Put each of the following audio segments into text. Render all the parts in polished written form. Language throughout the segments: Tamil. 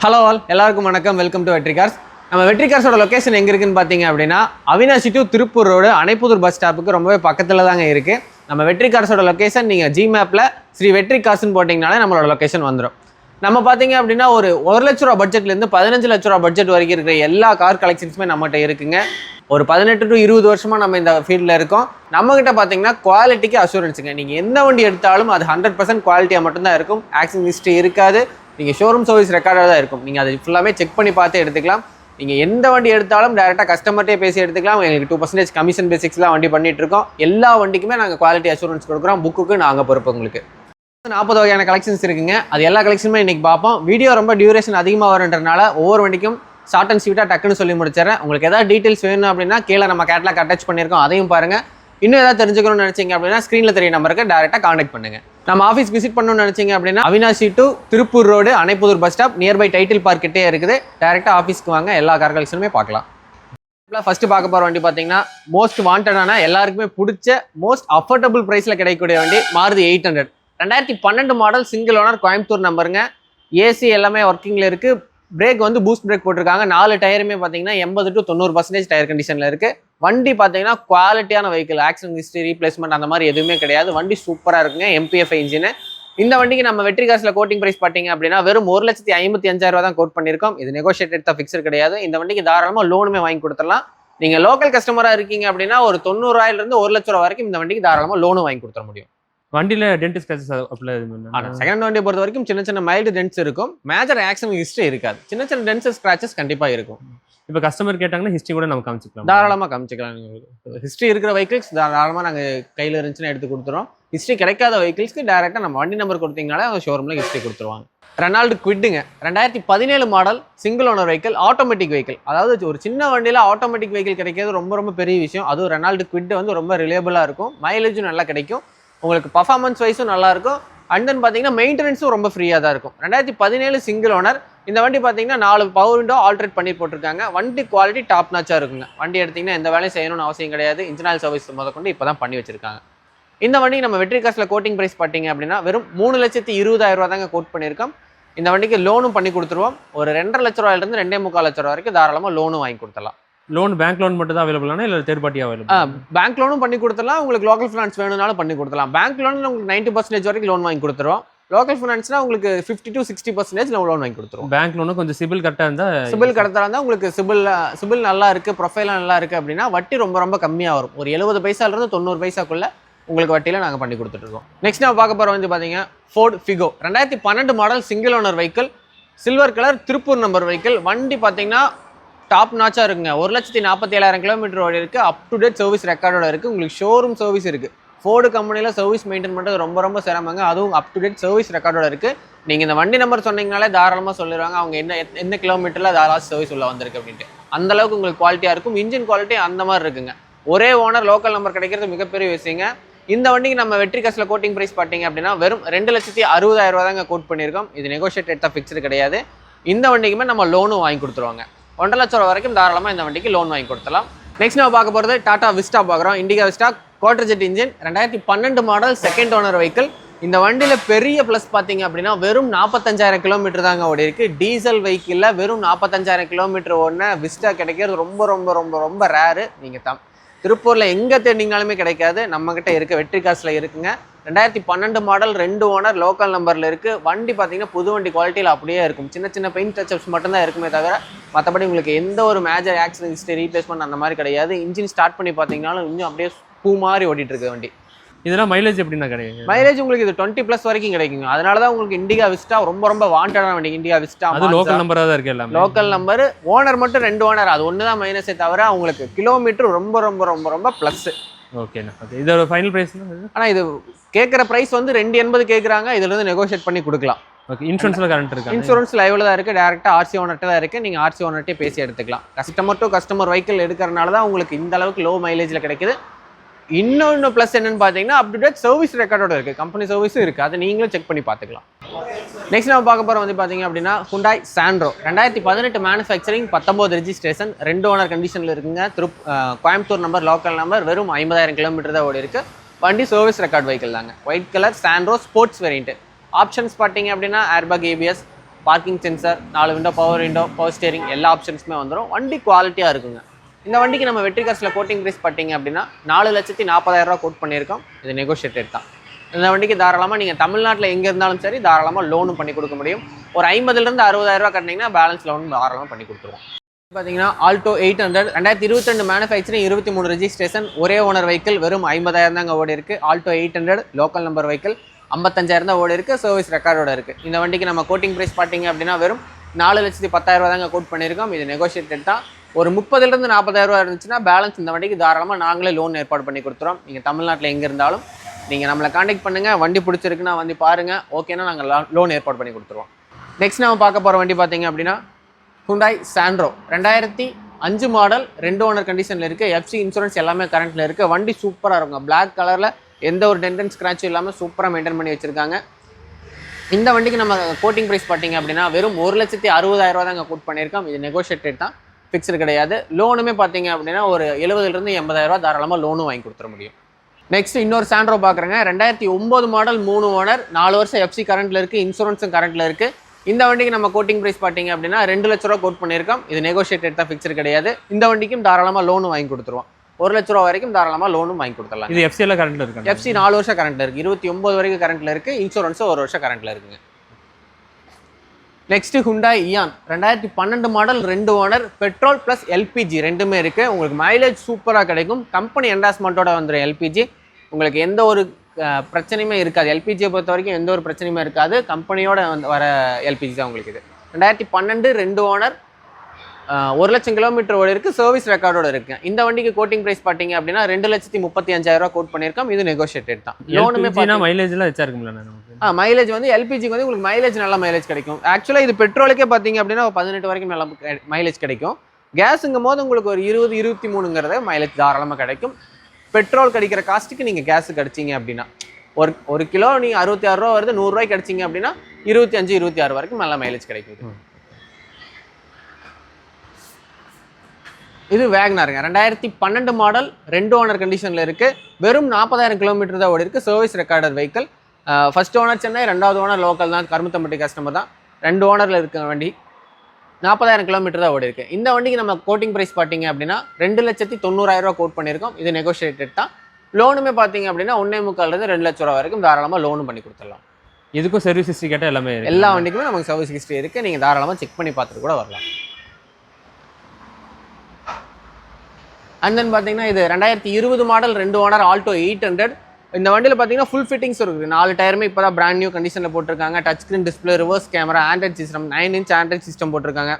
ஹலோ ஆல், எல்லாருக்கும் வணக்கம். Welcome to Vetri cars. நம்ம வெற்றி கார்ஸோட லொக்கேஷன் எங்கே இருக்குன்னு பார்த்தீங்க அப்படின்னா, Avinashi to Tiruppur road Anaipudur bus ஸ்டாப்புக்கு ரொம்பவே பக்கத்தில் தாங்க இருக்குது. நம்ம வெற்றி கார்ஸோட லொக்கேஷன் நீங்கள் ஜிமேப்பில் ஸ்ரீ வெற்றி கார்ஸ்ன்னு போட்டிங்கனாலே நம்மளோட லொக்கேஷன் வந்துடும். நம்ம பார்த்தீங்க அப்படின்னா ஒரு 1 லட்ச ரூபா பட்ஜெட்லேருந்து 15 லட்ச ரூபா பட்ஜெட் வரைக்கும் இருக்கிற எல்லா கார் கலெக்ஷன்ஸுமே நம்மகிட்ட இருக்குங்க. ஒரு 18 to 20 வருஷமாக நம்ம இந்த ஃபீல்டில் இருக்கோம். நம்மகிட்ட பார்த்தீங்கன்னா குவாலிட்டிக்கு அஷூரன்ஸுங்க. நீங்கள் எந்த வண்டி எடுத்தாலும் அது 100% குவாலிட்டியாக மட்டும்தான் இருக்கும். ஆக்சிடென்ட் ஹிஸ்ட்ரி இருக்காது. நீங்கள் ஷோரூம் சர்வீஸ் ரெக்கார்டாக தான் இருக்கும். நீங்கள் அதை ஃபுல்லாமே செக் பண்ணி பார்த்து எடுத்துக்கலாம். நீங்கள் எந்த வண்டி எடுத்தாலும் டேரெக்டாக கஸ்டமர்ட்டே பேசி எடுத்துக்கலாம். எங்களுக்கு 2% கமிஷன் பேசிக்ஸ்லாம் வண்டி பண்ணிட்டு இருக்கோம். எல்லா வண்டிக்குமே நாங்கள் குவாலிட்டி அஷூரன்ஸ் கொடுக்குறோம். புக்குக்கு நாங்கள் பொறுப்பு. உங்களுக்கு 40 வகையான கலெக்ஷன்ஸ் இருக்குங்க. அது எல்லா கலெக்ஷனுமே இன்றைக்கி பார்ப்போம். வீடியோ ரொம்ப டியூரேஷன் அதிகமாக வருன்றனால ஒவ்வொரு வண்டிக்கும் ஷார்ட் அண்ட் ஸ்வீட்டாக டக்குன்னு சொல்லி முடிச்சிடறேன். உங்களுக்கு ஏதாவது டீட்டெயில்ஸ் வேணும் அப்படின்னா கீழே நம்ம கேட்லாக் அட்டாச் பண்ணியிருக்கோம், அதையும் பாருங்கள். இன்னும் ஏதாவது தெரிஞ்சுக்கணும்னு நினச்சிங்க அப்படின்னா ஸ்க்ரீனில் தெரிய நம்பருக்கு டேரெக்டாக கான்டாக்ட் பண்ணுங்கள். நம்ம ஆஃபீஸ் விசிட் பண்ணணும்னு நினச்சிங்க அப்படின்னா Avinashi to Tiruppur road Anaipudur bus stop nearby Tidel Park கிட்டே இருக்குது. டேரெக்டாக ஆஃபீஸ்க்கு வாங்க, எல்லா கார் கலெக்ஷனுமே பார்க்கலாம். ஃபர்ஸ்ட் பார்க்க போகிற வண்டி பார்த்தீங்கன்னா மோஸ்ட் வாண்டடான, எல்லாருக்குமே பிடிச்ச, மோஸ்ட் அஃபோர்டபுள் ப்ரைஸில் கிடைக்கக்கூடிய வண்டி Maruti 800. 2012 model, single owner, Coimbatore நம்பருங்க. ஏசி எல்லாமே ஒர்க்கிங்கில் இருக்குது. பிரேக் வந்து பூஸ்ட் பிரேக் போட்டிருக்காங்க. 4 டயருமே பார்த்தீங்கன்னா 80 to 90% டயர் கண்டிஷனில் இருக்குது. வண்டி பார்த்தீங்கன்னா குவாலிட்டியான வெஹிக்கிள். ஆக்சிடென்ட் ஹிஸ்ட்ரி, ரீப்ளேஸ்மெண்ட் அந்த மாதிரி எதுவுமே கிடையாது. வண்டி சூப்பராக இருக்குங்க. MPFI engine. இந்த வண்டிக்கு நம்ம வெற்றி காசில் கோட்டிங் ப்ரைஸ் பார்த்தீங்க அப்படின்னா வெறும் 1,55,000 தான் கோட் பண்ணியிருக்கோம். இது நெகோஷியேட்டட் தான், ஃபிக்ஸர் கிடையாது. இந்த வண்டிக்கு தாராளமாக லோனுமே வாங்கி கொடுத்துடலாம். நீங்கள் லோக்கல் கஸ்டமராக இருக்கீங்க அப்படின்னா ஒரு 90,000 1 லட்ச ரூபா வரைக்கும் இந்த வண்டிக்கு தாராளமாக லோனும் வாங்கி கொடுத்துட முடியும். வண்டியில டென்ட் ஸ்கிராச்சஸ் செகண்ட் வண்டியை பொறுத்த வரைக்கும் சின்ன சின்ன மைல்டு டென்ட்ஸ் இருக்கும். மேஜர் ஆக்சிடென்ட் ஹிஸ்ட்ரி இருக்காது. சின்ன சின்ன டென்ட்ஸ் ஸ்கிராச்சஸ் கண்டிப்பா இருக்கும். இப்போ கஸ்டமர் கேட்டாங்கன்னா ஹிஸ்ட்ரி கூட நம்ம காமிச்சிக்கலாம், தாராளமாக காமிச்சிக்கலாம். ஹிஸ்ட்ரி இருக்கிற வெஹிக்கிள்ஸ் தாராளமாக நாங்கள் கையில் இருந்துச்சுன்னா எடுத்து கொடுத்துருவோம். ஹிஸ்ட்ரி கிடைக்காத வெஹிக்கிள்ஸ்க்கு டேரெக்டாக நம்ம வண்டி நம்பர் கொடுத்தீங்கனாலே அவங்க ஷோரூமில் ஹிஸ்ட்ரி கொடுத்துருவாங்க. ரெனால்டு குவிட்டுங்க, 2017 model, single owner vehicle, automatic vehicle. அதாவது ஒரு சின்ன வண்டியில் ஆட்டோமேட்டிக் வெஹிக்கிள் கிடைக்கிறது ரொம்ப ரொம்ப பெரிய விஷயம். அதுவும் ரெனால்டு குவிட் வந்து ரொம்ப ரிலேபிளாக இருக்கும். மைலேஜும் நல்லா கிடைக்கும். உங்களுக்கு பர்ஃபார்மன்ஸ் வைஸும் நல்லாயிருக்கும். அண்ட் தென் பார்த்தீங்கன்னா மெயின்டெனன்ஸும் ரொம்ப ஃப்ரீயாக தான் இருக்கும். 2017 சிங்கிள் ஓனர். இந்த வண்டி பார்த்தீங்கன்னா 4 பவர் விண்டோ ஆல்ட்ரேட் பண்ணி போட்டிருக்காங்க. வண்டி குவாலிட்டி டாப் நாச்சாக இருக்குங்க. வண்டி எடுத்திங்கன்னா எந்த வேலையும் செய்யணும்னு அவசியம் கிடையாது. இன்ஜின் ஆயில் சர்வீஸ் முதற்கொண்டு இப்போ தான் பண்ணி வச்சிருக்காங்க. இந்த வண்டி நம்ம வெற்றி காசில் கோட்டிங் ப்ரைஸ் பார்த்தீங்க அப்படின்னா வெறும் 3,20,000 தாங்க கோட் பண்ணியிருக்கோம். இந்த வண்டிக்கு லோனும் பண்ணி கொடுத்துருவோம். ஒரு 2.5 லட்ச ரூபாயிலிருந்து 2.25 லட்ச ரூபா வரைக்கும் தாராளமாக லோனும் வாங்கி கொடுத்துடலாம். லோன் பேங்க் லோன் மட்டும் தான் அவைலபிளானா இல்லை தேர்ட் பார்ட்டி அவைலபிள்? பேங்க் லோனும் பண்ணி கொடுத்துடலாம். உங்களுக்கு லோக்கல் ஃபினான்ஸ் வேணும்னாலும் பண்ணி கொடுத்துலாம். பேங்க் லோன் உங்களுக்கு 90% வரைக்கும் லோன் வாங்கி கொடுத்துருவோம். லோக்கல் ஃபினான்ஸ்னா உங்களுக்கு 50 to 60% லோன் வாங்கி கொடுத்துருவோம். பேங்க் லோனும் கொஞ்சம் சிபில் கரெக்டாக இருந்தால், சிபில் கரெக்டாக இருந்தால் உங்களுக்கு சிபில் நல்லா இருக்குது, ப்ரொஃபைலாக நல்லா இருக்குது அப்படின்னா வட்டி ரொம்ப ரொம்ப கம்மியாக வரும். ஒரு 70 பைசாலேருந்து 90 பைசாக்குள்ளே உங்களுக்கு வட்டியில் நாங்கள் பண்ணி கொடுத்துட்ருக்கோம். நெக்ஸ்ட் நம்ம பார்க்க போகிற வந்து பார்த்தீங்கன்னா fort Figo, 2012 model, single owner vehicle, silver colour, Tiruppur number vehicle. வண்டி பார்த்தீங்கன்னா டாப் நாச்சாக இருக்குங்க. 1,47,000 கிலோமீட்டர் ஓடி இருக்குது. அப் டு டேட் சர்வீஸ் ரெக்கார்டோட இருக்குது. உங்களுக்கு ஷோரூம் சர்வீஸ் இருக்குது. ஃபோர்டு கம்பெனியில் சர்வீஸ் மெயின்டைன் பண்ணுறது ரொம்ப ரொம்ப சிரமங்க. அதுவும் அப் டு டேட் சர்வீஸ் ரெக்கார்டோட இருக்குது. நீங்கள் இந்த வண்டி நம்பர் சொன்னீங்கனாலே தாராளமாக சொல்லிடுவாங்க அவங்க என்ன கிலோமீட்டரில் தாராளமாக சர்வீஸ் உள்ள வந்திருக்கு அப்படின்ட்டு. அந்தளவுக்கு உங்களுக்கு குவாலிட்டியாக இருக்கும். இன்ஜின் குவாலிட்டி அந்த மாதிரி இருக்குங்க. ஒரே ஓனர் லோக்கல் நம்பர் கிடைக்கிறது மிகப்பெரிய விஷயங்க. இந்த வண்டிக்கு நம்ம வெற்றி காசில் கோட்டிங் ப்ரைஸ் பார்த்தீங்க அப்படின்னா வெறும் 2,60,000 தாங்க கோட் பண்ணியிருக்கோம். இது நெகோஷியேட்டட் தான், ஃபிக்ஸ்டு கிடையாது. இந்த வண்டிக்குமே நம்ம லோனும் வாங்கி கொடுத்துருவாங்க. 1.5 லட்ச ரூபா வரைக்கும் தாராளமாக இந்த வண்டிக்கு லோன் வாங்கி கொடுத்துலாம். நெக்ஸ்ட் நம்ம பார்க்க போகிறது டாடா விஸ்டா பார்க்குறோம். Indica Vista quadrajet engine, 2012 model, second owner vehicle. இந்த வண்டியில் பெரிய ப்ளஸ் பார்த்தீங்க அப்படின்னா வெறும் 45,000 கிலோமீட்டர் தாங்க ஓடி இருக்குது. டீசல் வெஹிக்கிளில் வெறும் 45,000 கிலோமீட்டர் ஓடின விஸ்டா கிடைக்கிறது ரொம்ப ரொம்ப ரொம்ப ரொம்ப ரேரு. நீங்கள் திருப்பூரில் எங்கே தேடிங்கனாலுமே கிடைக்காது. நம்மக்கிட்ட இருக்குது, வெற்றி காசில் இருக்குங்க. 2012 மாடல், 2 ஓனர், லோக்கல் நம்பரில் இருக்குது. வண்டி பார்த்தீங்கன்னா புது வண்டி குவாலிட்டியில் அப்படியே இருக்கும். சின்ன சின்ன பெயிண்ட் டச்சப்ஸ் மட்டும்தான் இருக்குமே தவிர மற்றபடி உங்களுக்கு எந்த ஒரு மேஜர் ஆக்சிடென்ட் ஹிஸ்ட்ரி, ரீப்ளேஸ்மெண்ட் அந்த மாதிரி கிடையாது. இன்ஜின் ஸ்டார்ட் பண்ணி பார்த்தீங்கன்னாலும் இன்னும் அப்படியே பூ மாதிரி ஓடிட்டு இருக்கு வண்டி. இதெல்லாம் மைலேஜ் எப்படின்னா கிடையாது. மைலேஜ் உங்களுக்கு இது 20+ வரைக்கும் கிடைக்குங்க. அதனால தான் உங்களுக்கு இண்டிகா விஸ்டா ரொம்ப ரொம்ப வாண்டடான வண்டி. இண்டிகா விஸ்டா அது லோக்கல் நம்பராக தான் இருக்குது. எல்லாம் லோக்கல் நம்பர். ஓனர் மட்டும் 2 ஓனர். அது ஒன்று தான் மைனஸே தவிர உங்களுக்கு கிலோமீட்டர் ரொம்ப ரொம்ப ரொம்ப ரொம்ப ப்ளஸ். ஓகேண்ணா. ஓகே, இதோட ஃபைனல் ப்ரைஸ்? ஆனால் இது கேட்குற ப்ரைஸ் வந்து 280 கேட்குறாங்க. இதுலேருந்து நெகோஷியேட் பண்ணி கொடுக்கலாம். ஓகே, இன்சூரன்ஸில் கரண்ட் இருக்குது? இன்சூரன்ஸ் லைவில் தான் இருக்குது. டேரெக்டாக RC ஓனர்கிட்ட தான் இருக்குது. நீங்கள் RC ஓனர்கிட்டே பேசி எடுத்துக்கலாம். கஸ்டமர் டு கஸ்டமர் வெஹிக்கிள் எடுக்கிறனால தான் உங்களுக்கு இந்த அளவுக்கு லோ மைலேஜில் கிடைக்குது. இன்னொன்று ப்ளஸ் என்னென்னு பார்த்தீங்கன்னா அப் டு டேட் சர்வீஸ் ரெக்கார்டோட இருக்குது. கம்பெனி சர்வீஸும் இருக்குது. அதை நீங்களும் செக் பண்ணி பார்த்துக்கலாம். நெக்ஸ்ட் நம்ம பார்க்க போகிற வந்து பார்த்தீங்க அப்படின்னா Hyundai Santro, 2018 manufacturing, 19 registration, 2 owner கண்டிஷனில் இருக்குங்க. கோயம்புத்தூர் நம்பர், லோக்கல் நம்பர், வெறும் 50,000 கிலோமீட்டர் தான் ஓடி இருக்குது. வண்டி சர்வீஸ் ரெக்கார்ட் வெஹிக்கிள் தாங்க. White colour Santro sports variant. Options பார்த்தீங்க அப்படின்னா airbag, ABS, parking sensor, 4 window, power steering எல்லா ஆப்ஷன்ஸுமே வந்துடும். வண்டி குவாலிட்டியாக இருக்குங்க. இந்த வண்டிக்கு நம்ம வெற்றி கார்ஸில் கோட்டிங் ப்ரைஸ் பார்த்தீங்க அப்படின்னா 4,40,000 ரூபா கோட் பண்ணியிருக்கோம். இது நெகோஷியேட்டட் தான். இந்த வண்டிக்கு தாராளமாக நீங்கள் தமிழ்நாட்டில் எங்கே இருந்தாலும் சரி தாராளமாக லோனும் பண்ணி கொடுக்க முடியும். ஒரு 50,000 to 60,000 ரூபா கட்டினீங்கன்னா பேலன்ஸ் லோன் தாராளமாக பண்ணி கொடுத்துருவோம். பார்த்தீங்கன்னா ஆல்டோ 800 2022 மேனுஃபேக்சரிங் 23 ரெஜிஸ்ட்ரேஷன், ஒரே ஓனர் வெஹிக்கிள், வெறும் 50,000 தாங்க ஓடி இருக்குது. ஆல்டோ 800 லோக்கல் நம்பர் வெஹிக்கிள், 55,000 தான் ஓடி இருக்குது. சர்வீஸ் ரெக்கார்டோட இருக்குது. இந்த வண்டிக்கு நம்ம கோட்டிங் ப்ரைஸ் பார்த்தீங்க அப்படின்னா வெறும் 4,10,000 ரூபா தாங்க கோட் பண்ணியிருக்கோம். இது நெகோஷியேட்டட் தான். ஒரு 30,000 to 40,000 ரூபா இருந்துச்சுன்னா பேலன்ஸ் இந்த வண்டிக்கு தாராளமாக நாங்களே லோன் ஏற்பாடு பண்ணி கொடுத்துறோம். நீங்கள் தமிழ்நாட்டில் எங்கே இருந்தாலும் நீங்கள் நம்மளை காண்டாக்ட் பண்ணுங்கள். வண்டி பிடிச்சிருக்குன்னா வந்து பாருங்கள், ஓகேன்னா நாங்கள் லோன் ஏற்பாடு பண்ணி கொடுத்துருவோம். நெக்ஸ்ட் நம்ம பார்க்க போகிற வண்டி பார்த்தீங்க அப்படின்னா ஹுண்டாய் சாண்ட்ரோ 2005 மாடல், 2 ஓனர் கண்டிஷனில் இருக்குது. எஃப்சி இன்சூரன்ஸ் எல்லாமே கரண்ட்டில் இருக்குது. வண்டி சூப்பராக இருக்குங்க. பிளாக் கலரில் எந்த ஒரு டென்ட் அண்ட் ஸ்க்ராட்சும் இல்லாமல் சூப்பராக மெயின்டைன் பண்ணி வச்சுருக்காங்க. இந்த வண்டிக்கு நம்ம கோட்டிங் ப்ரைஸ் பார்த்தீங்க அப்படின்னா வெறும் 1,60,000 ரூபா தாங்க கோட் பண்ணியிருக்கோம். இது நெகோஷியேட்டட் தான், ஃபிக்ஸ்டு கிடையாது. லோனுமே பார்த்தீங்க அப்படின்னா ஒரு 70,000 to 80,000 ரூபா தாராளமாக லோனும் வாங்கி கொடுத்துட முடியும். நெக்ஸ்ட் இன்னொரு சாண்ட்ரோ பார்க்குறேங்க. 2009 மாடல், 3 ஓனர், 4 வருஷம் எஃப்சி கரண்ட்டில் இருக்குது. இன்சூரன்ஸும் கரண்ட்டில் இருக்குது. இந்த வண்டிக்கு நம்ம கோட்டிங் ப்ரைஸ் பார்த்தீங்க அப்படின்னா 2 லட்ச ரூபா கோட் பண்ணியிருக்கோம். இது நெகோஷியேட்டட் தான், ஃபிக்ஸ்டு கிடையாது. இந்த வண்டிக்கும் தாராளமாக லோனும் வாங்கி கொடுத்துருவோம். 1 லட்ச ரூபா வரைக்கும் தாராளமாக லோனும் வாங்கி கொடுத்துடலாம். இது எஃப்சியில் கரண்ட்டில் இருக்குது. எஃப்சி 4 வருஷம் கரண்ட்டில் இருக்குது. 29 வரைக்கும் கரண்ட்டில் இருக்குது. இன்சூரன்ஸும் 1 வருஷம் கரண்ட்டில் இருக்குங்க. Next Hyundai Eon 2012 model, 2 owner, petrol plus LPG ரெண்டுமே இருக்குது. உங்களுக்கு மைலேஜ் சூப்பராக கிடைக்கும். கம்பெனி என்டாஸ்மெண்ட்டோட வந்துடும் எல்பிஜி. உங்களுக்கு எந்த ஒரு பிரச்சனையுமே இருக்காது. எல்பிஜியை பொறுத்த வரைக்கும் எந்த ஒரு பிரச்சனையுமே இருக்காது. கம்பெனியோட வர எல்பிஜி தான் உங்களுக்கு இது. 2012 2 ஓனர், 1 லட்சம் கிலோமீட்டர் ஓடி இருக்குது. சர்வீஸ் ரெக்கார்டோட இருக்குது. இந்த வண்டிக்கு கோட்டிங் ப்ரைஸ் பார்த்தீங்க அப்படின்னா 2,35,000 ரூபா கோட் பண்ணியிருக்கோம். இது நெகோஷியேட்டட் தான். லோனுமே மைலேஜ்லாம் வச்சா இருக்குங்களா? மைலேஜ் வந்து எல்பிஜிக்கு வந்து உங்களுக்கு மைலேஜ் நல்ல மைலேஜ் கிடைக்கும். ஆக்சுவலாக இது பெட்ரோலுக்கே பார்த்தீங்க அப்படின்னா 18 வரைக்கும் நல்ல மைலேஜ் கிடைக்கும். கேஸுங்கும் போது உங்களுக்கு ஒரு 20-23 மைலேஜ் தாராளமாக கிடைக்கும். பெட்ரோல் கிடைக்கிற காஸ்ட்டுக்கு நீங்கள் கேஸுக்கு அடிச்சிங்க அப்படின்னா ஒரு கிலோ நீங்கள் 66 ரூபா வருது, 100 ரூபாய்க்கு அடிச்சிங்க அப்படின்னா 25-26 வரைக்கும் நல்ல மைலேஜ் கிடைக்கும். இது வேகனாருங்க 2012 மாடல், 2 ஓனர் கண்டிஷனில் இருக்குது. வெறும் 40,000 கிலோமீட்டர் தான் ஓடி இருக்குது. Service recorder vehicle. First owner Chennai, 2வது ஓனர் லோக்கல் தான், கருமத்தம்பட்டி கஸ்டமர் தான். 2 ஓனரில் இருக்க வண்டி 40,000 கிலோமீட்டர் தான் ஓடி இருக்குது. இந்த வண்டிக்கு நம்ம கோட்டிங் ப்ரைஸ் பார்த்தீங்க அப்படின்னா 2,90,000 ரூபா கோட் பண்ணியிருக்கோம். இது நெகோஷியேட்டட் தான். லோனுமே பார்த்தீங்க அப்படின்னா 1.25 to 2 லட்ச ரூபா வரைக்கும் தாராளமாக லோனும் பண்ணி கொடுத்துடலாம். இதுக்கும் சர்வீஸ் ஹிஸ்ட்ரி கேட்டால் எல்லாமே எல்லா வண்டிக்குமே நமக்கு சர்வீஸ் ஹிஸ்ட்ரி இருக்குது. நீங்கள் தாராளமாக செக் பண்ணி பார்த்துட்டு கூட வரலாம். அண்ட் தென் பார்த்தீங்கன்னா இது 2020 மாடல், 2 ஓனர், ஆல்டோ 800. இந்த வண்டியில் பார்த்தீங்கன்னா ஃபுல் ஃபிட்டிங்ஸ் இருக்குது. 4 டயருமே இப்போ தான் பிராண்ட் நியூ கண்டிஷனில் போட்டிருக்காங்க. Touch screen display, reverse camera, Android system, 9 inch Android system போட்டிருக்காங்க.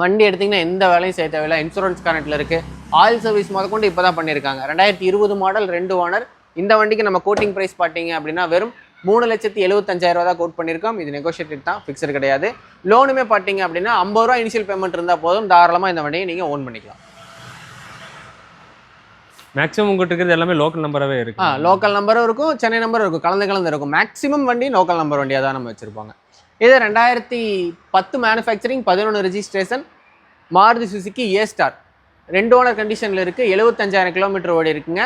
வண்டி எடுத்திங்கன்னா எந்த வேலையும் செய்ய தேவையில்லை. இன்சூரன்ஸ் கரண்ட்டில் இருக்குது. ஆயில் சர்வீஸ் முதற்கொண்டு இப்போ தான் பண்ணியிருக்காங்க. 2020 மாடல், 2 ஓனர். இந்த வண்டிக்கு நம்ம கோட்டிங் ப்ரைஸ் பார்த்தீங்க அப்படின்னா வெறும் 3,75,000 ரூபா தான் கோட் பண்ணியிருக்கோம். இது நெகோஷியேட்டட் தான், ஃபிக்ஸ்டு கிடையாது. லோனுமே பார்த்தீங்க அப்படின்னா 50 ரூபா இனிஷியல் பேமெண்ட் இருந்தால் போதும், தாராளமாக இந்த வண்டியை நீங்கள் ஓன் பண்ணிக்கலாம். மேக்ஸிமம் உங்கள்கிட்ட இருக்கிறது எல்லாமே லோக்கல் நம்பராகவே இருக்குது. லோக்கல் நம்பரும் இருக்கும், சென்னை நம்பரும் இருக்கும், கலந்து இருக்கும். மேக்ஸிமம் வண்டி லோக்கல் நம்பர் வண்டியாக தான் நம்ம வச்சுருப்பாங்க. இது 2010 manufacturing, 11 registration, Maruti Suzuki A Star, 2 owner கண்டிஷனில் இருக்குது. 75,000 கிலோமீட்டர் ஓடி இருக்குங்க.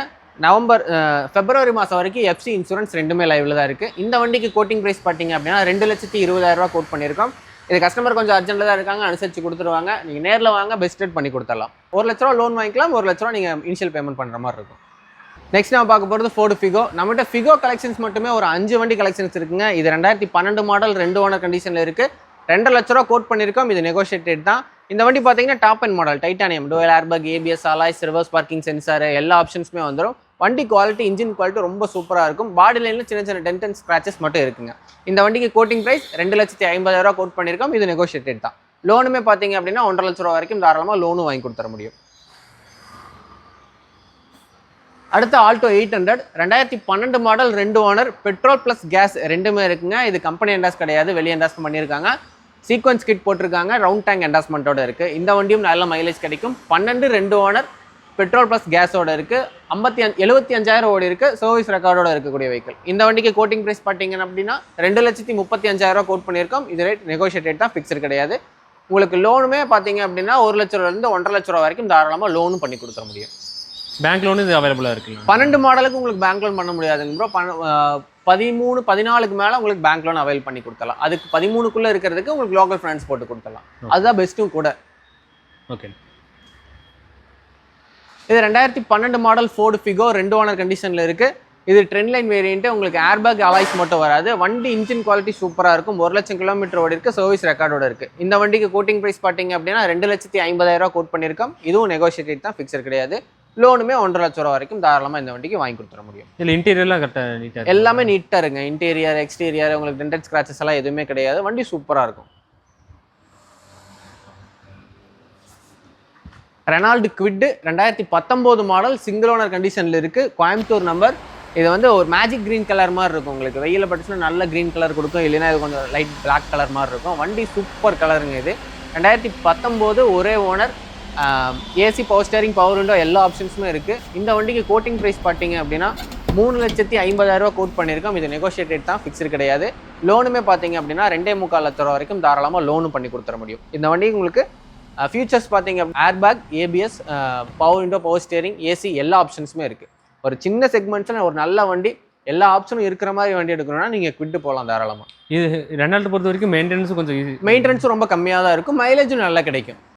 பிப்ரவரி மாதம் வரைக்கும் எஃப்சி இன்சூரன்ஸ் ரெண்டுமே லைவில் தான் இருக்குது. இந்த வண்டிக்கு கோட்டிங் ப்ரைஸ் பார்த்தீங்க அப்படின்னா 2,20,000 ரூபா கோட் பண்ணியிருக்கோம். இது கஸ்டமர் கொஞ்சம் அர்ஜென்ட்டில் தான் இருக்காங்க, அனுசரித்து கொடுத்துருவாங்க. நீங்கள் நேரில் வாங்க, பெஸ்ட் ரேட் பண்ணி கொடுத்துடலாம். 1 லட்ச ரூபா லோன் வாங்கிக்கலாம், 1 லட்ச ரூபா நீங்கள் இனிஷியல் பேமெண்ட் பண்ணுற மாதிரி இருக்கும். நெக்ஸ்ட் நம்ம பார்க்க போகிறது ஃபோர்டு ஃபிகோ. நம்மகிட்ட ஃபிகோ கலெக்ஷன்ஸ் மட்டுமே ஒரு 5 வண்டி கலெக்ஷன்ஸ் இருக்குங்க. இது 2012 மாடல், 2 ஓனர் கண்டிஷனில் இருக்குது. 2.5 லட்ச ரூபா கோட் பண்ணியிருக்கோம். இது நெகோஷியேட்டட் தான். இந்த வண்டி பார்த்தீங்கன்னா top end model, titanium, dual airbag, ABS, alloys, reverse parking sensor எல்லா ஆப்ஷன்ஸுமே வந்துடும். வண்டி குவாலிட்டி, இன்ஜின் குவாலிட்டி ரொம்ப சூப்பராக இருக்கும். பாடி லைனில் சின்ன சின்ன டென்ட் அண்ட் ஸ்க்ராச்சஸ் மட்டும் இருக்குங்க. இந்த வண்டிக்கு கோட்டிங் ப்ரைஸ் 2,50,000 ரூபா கோட் பண்ணியிருக்கோம். இது நெகோஷியேட்டட் தான். லோனுமே பார்த்தீங்க அப்படின்னா 1.5 லட்ச ரூபா வரைக்கும் தாராளமாக லோனும் வாங்கி கொடுத்துட முடியும். அடுத்து Alto 800, 2012 model, 2 owner, petrol plus gas ரெண்டுமே இருக்குங்க. இது கம்பெனி என்டாஸ் கிடையாது, வெளியே என்டாஸ்மெண்ட் பண்ணியிருக்காங்க. சீக்வன்ஸ் கிட் போட்டிருக்காங்க, ரவுண்ட் டேங்க் என்டாஸ்மெண்ட்டோட இருக்குது. இந்த வண்டியும் நல்ல மைலேஜ் கிடைக்கும். 12, 2 ஓனர், பெட்ரோல் ப்ளஸ் கேஸோட இருக்குது. 75,000 ஓடி இருக்குது. சர்வீஸ் ரெக்கார்டோட இருக்கக்கூடிய வெஹிக்கிள். இந்த வண்டிக்கு கோட்டிங் ப்ரைஸ் பார்த்தீங்க அப்படின்னா 2,35,000 ரூபா கோட் பண்ணியிருக்கோம். இது ரேட் நெகோஷியேட்டட் தான், ஃபிக்ஸ்டு கிடையாது. உங்களுக்கு லோனுமே பார்த்தீங்க அப்படின்னா 1 லட்ச ரூபாயிலிருந்து 1.5 லட்ச ரூபா வரைக்கும் தாராளமாக லோனும் பண்ணி கொடுத்துட முடியும். பேங்க் லோன் இது அவைலபிளாக இருக்குது. 12 மாடலுக்கு உங்களுக்கு பேங்க் லோன் பண்ண முடியாதுங்க ப்ரோ. 13 14க்கு மேலே உங்களுக்கு பேங்க் லோன் அவைல் பண்ணி கொடுத்துடலாம். அதுக்கு 13க்குள்ளே இருக்கிறதுக்கு உங்களுக்கு லோக்கல் ஃபினான்ஸ் போட்டு கொடுத்துடலாம். அதுதான் பெஸ்ட்டும் கூட. ஓகே. இது 2012 மாடல் ஃபோர்டு ஃபிகோ 2 ஓனர் கண்டிஷனில் இருக்குது. இது ட்ரெண்ட் லைன் வேரியன்ட்டு. உங்களுக்கு ஏர்பேக் அலாய்ஸ் மட்டும் வராது. வண்டி இன்ஜின் குவாலிட்டி சூப்பராக இருக்கும். 1 லட்சம் கிலோமீட்டர் ஓடி இருக்குது. சர்வீஸ் ரெக்கார்டோட இருக்குது. இந்த வண்டிக்கு கோட்டிங் ப்ரைஸ் பார்த்தீங்க அப்படின்னா 2,50,000 கோட் பண்ணியிருக்கோம். இதுவும் நெகோஷியேட் தான், ஃபிக்ஸர் கிடையாது. லோனுமே 1,50,000 ரூபா வரைக்கும் தாராளமாக இந்த வண்டிக்கு வாங்கி கொடுத்துட முடியும். இல்லை இன்டீரியர்லாம் கரெக்டாக நீட்டாக எல்லாமே நீட்டாக இருங்க. இன்டீரியர் எக்ஸ்டீரியர் உங்களுக்கு டென்டட் ஸ்க்ராச்சஸ் எல்லாம் எதுவுமே கிடையாது. வண்டி சூப்பராக இருக்கும். Renault quit 2019 model single owner கண்டிஷனில் இருக்குது. கோயம்புத்தூர் நம்பர். இது வந்து ஒரு மேஜிக் க்ரீன் கலர் மாதிரி இருக்கும். உங்களுக்கு வெயில பட்டுச்சுன்னா நல்ல க்ரீன் கலர் கொடுக்கும். இல்லைன்னா இது கொஞ்சம் லைட் பிளாக் கலர் மாதிரி இருக்கும். வண்டி சூப்பர் கலருங்க. இது 2019 ஒரே owner. AC, power steering, power window எல்லா ஆப்ஷன்ஸுமே இருக்குது. இந்த வண்டிக்கு கோட்டிங் ப்ரைஸ் பார்த்தீங்க அப்படின்னா 3,50,000 கோட் பண்ணியிருக்கோம். இது நெகோஷியேட்டட் தான், ஃபிக்ஸர் கிடையாது. லோனுமே பார்த்தீங்க அப்படின்னா 2.25 லட்சம் ரூபா வரைக்கும் தாராளமாக லோனும் பண்ணி கொடுத்துட முடியும். இந்த வண்டிக்கு உங்களுக்கு ஃபியூச்சர்ஸ் பார்த்தீங்க airbag, ABS, power window, power steering, AC எல்லா ஆப்ஷன்ஸுமே இருக்குது. ஒரு சின்ன செக்மெண்ட்ஸில் ஒரு நல்ல வண்டி, எல்லா ஆப்ஷனும் இருக்கிற மாதிரி வண்டி எடுக்கணும்னா நீங்கள் குவிட் போகலாம் தாராளமாக. இது ரெனால்ட் பொறுத்த வரைக்கும் மெயின்டெனன்ஸும் கொஞ்சம் ஈஸி. மெயின்டெனன்ஸும் ரொம்ப கம்மியாக தான் இருக்கும். மைலேஜும் நல்லா கிடைக்கும்.